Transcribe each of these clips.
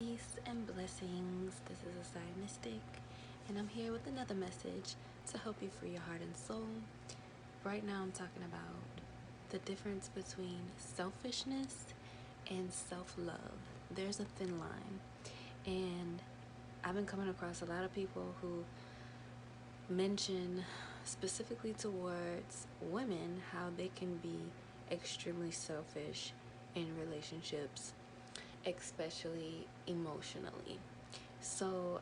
Peace and blessings. This is Esaia Mystic, and I'm here with another message to help you free your heart and soul. Right now, I'm talking about the difference between selfishness and self love. There's a thin line, and I've been coming across a lot of people who mention specifically towards women how they can be extremely selfish in relationships, especially emotionally. So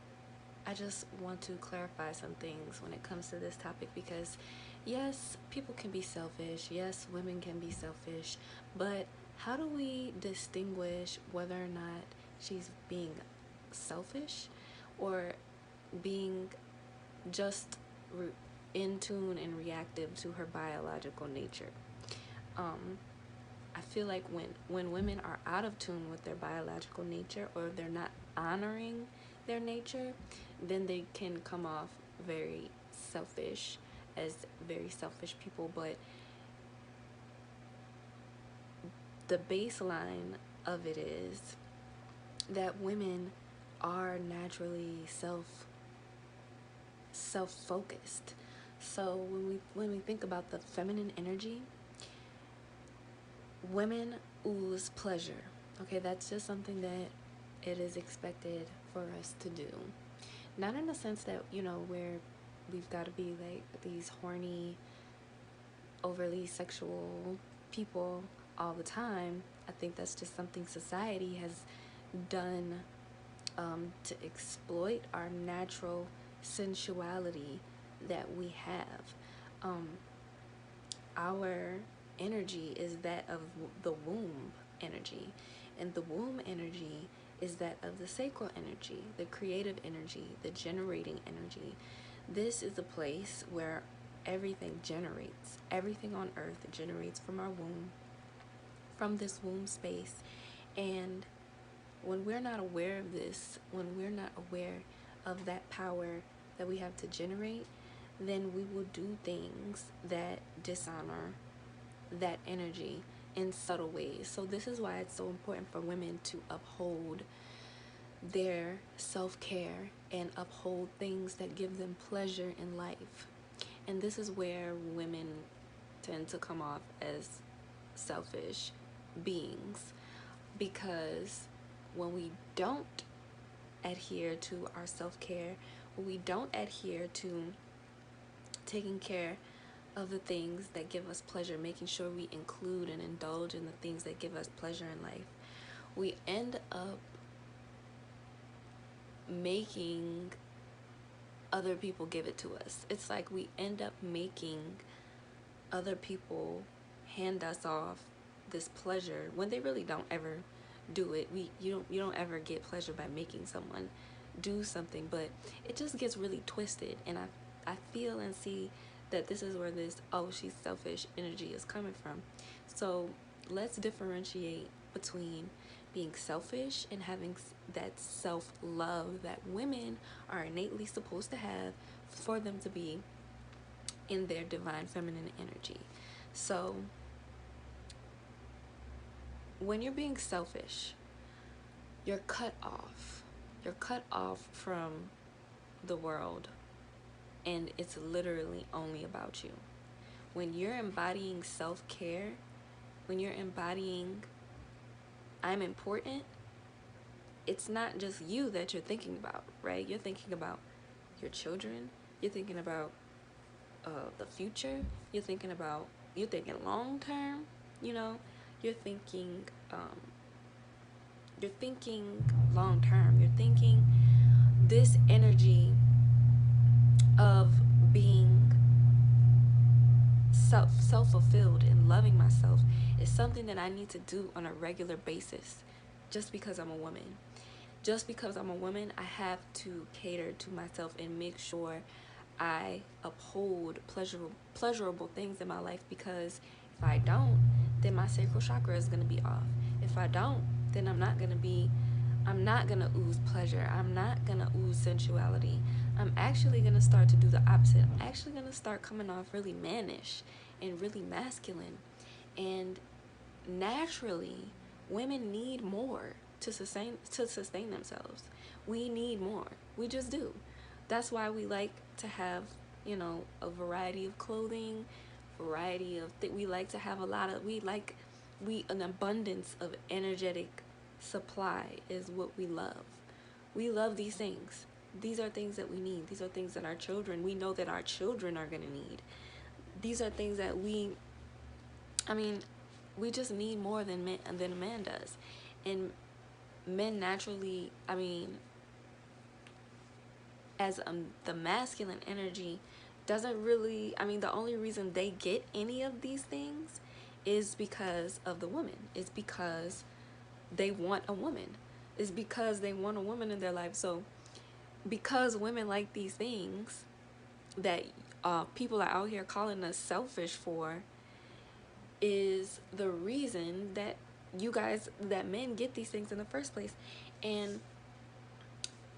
I just want to clarify some things when it comes to this topic because yes, people can be selfish. Yes, women can be selfish. But how do we distinguish whether or not she's being selfish or being just in tune and reactive to her biological nature? I feel like when women are out of tune with their biological nature or they're not honoring their nature, then they can come off very selfish as very selfish people. But the baseline of it is that women are naturally self-focused. So when we think about the feminine energy, women ooze pleasure. Okay, that's just something that it is expected for us to do. Not in the sense that, where we've got to be like these horny, overly sexual people all the time. I think that's just something society has done to exploit our natural sensuality that we have. Our energy is that of the womb energy, and the womb energy is that of the sacral energy, the creative energy, the generating energy. This is a place where everything generates. Everything on earth generates from our womb, from this womb space. And when we're not aware of this, when we're not aware of that power that we have to generate, then we will do things that dishonor that energy in subtle ways. So this is why it's so important for women to uphold their self-care and uphold things that give them pleasure in life. And this is where women tend to come off as selfish beings, because when we don't adhere to our self-care, when we don't adhere to taking care of the things that give us pleasure, making sure we include and indulge in the things that give us pleasure in life, we end up making other people give it to us. It's like we end up making other people hand us off this pleasure when they really don't ever do it. You don't ever get pleasure by making someone do something, but it just gets really twisted. And I feel and see that this is where this "oh, she's selfish" energy is coming from. So let's differentiate between being selfish and having that self-love that women are innately supposed to have for them to be in their divine feminine energy. So when you're being selfish, you're cut off. You're cut off from the world, and it's literally only about you. When you're embodying self-care, when you're embodying I'm important, it's not just you that you're thinking about, right? You're thinking about your children. You're thinking about the future. You're thinking long term. You're thinking long term. You're thinking this energy of being self-fulfilled and loving myself is something that I need to do on a regular basis. Just because I'm a woman, I have to cater to myself and make sure I uphold pleasurable things in my life, because if I don't, then my sacral chakra is going to be off. If I don't, then I'm not going to ooze pleasure. I'm not going to ooze sensuality. I'm actually going to start to do the opposite. I'm actually going to start coming off really mannish and really masculine. And naturally, women need more. to sustain themselves. We need more. We just do. That's why we like to have, you know, a variety of clothing, variety of we like to have a lot of an abundance of energetic supply is what we love. We love these things. These are things that we need. These are things that we know that our children are going to need. These are things that we just need more than a man does. And men naturally, as the masculine energy doesn't really, the only reason they get any of these things is because of the woman. It's because they want a woman. It's because they want a woman in their life. So because women like these things that people are out here calling us selfish for, is the reason that men get these things in the first place. And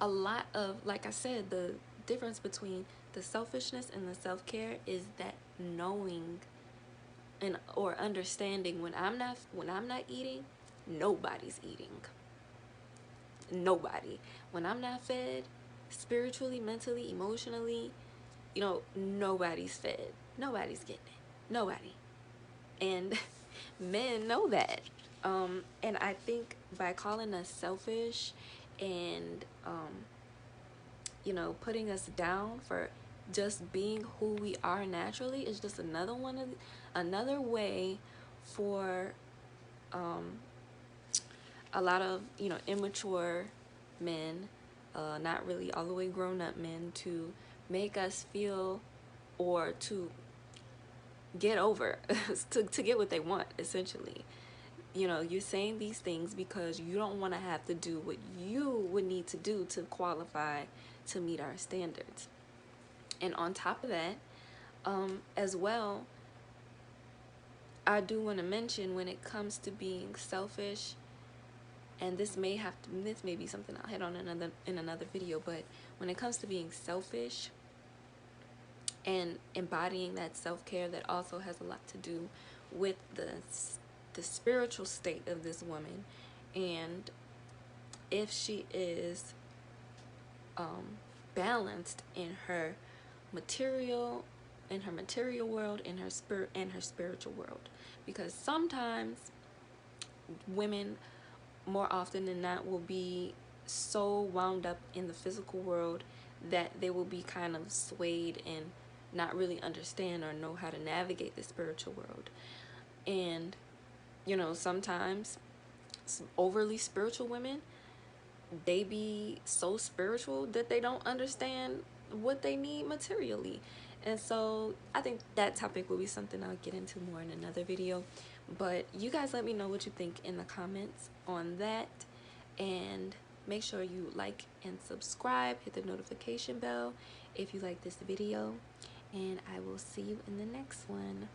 a lot of, like I said, the difference between the selfishness and the self-care is that knowing or understanding when I'm not eating, nobody's eating. Nobody. When I'm not fed, spiritually, mentally, emotionally, nobody's fed. Nobody's getting it. Nobody. And men know that. And I think by calling us selfish and, putting us down for just being who we are naturally is just another way for a lot of, immature men, not really all the way grown up men, to make us feel or to get over, to get what they want, essentially. You're saying these things because you don't want to have to do what you would need to do to qualify to meet our standards. And on top of that, as well, I do want to mention, when it comes to being selfish, and this may be something I'll hit on in another video, but when it comes to being selfish and embodying that self-care, that also has a lot to do with the spiritual state of this woman, and if she is balanced in her material world, in her spirit, and her spiritual world. Because sometimes women, more often than not, will be so wound up in the physical world that they will be kind of swayed and not really understand or know how to navigate the spiritual world. And sometimes overly spiritual women, they be so spiritual that they don't understand what they need materially. And so I think that topic will be something I'll get into more in another video. But you guys let me know what you think in the comments on that. And make sure you like and subscribe. Hit the notification bell if you like this video. And I will see you in the next one.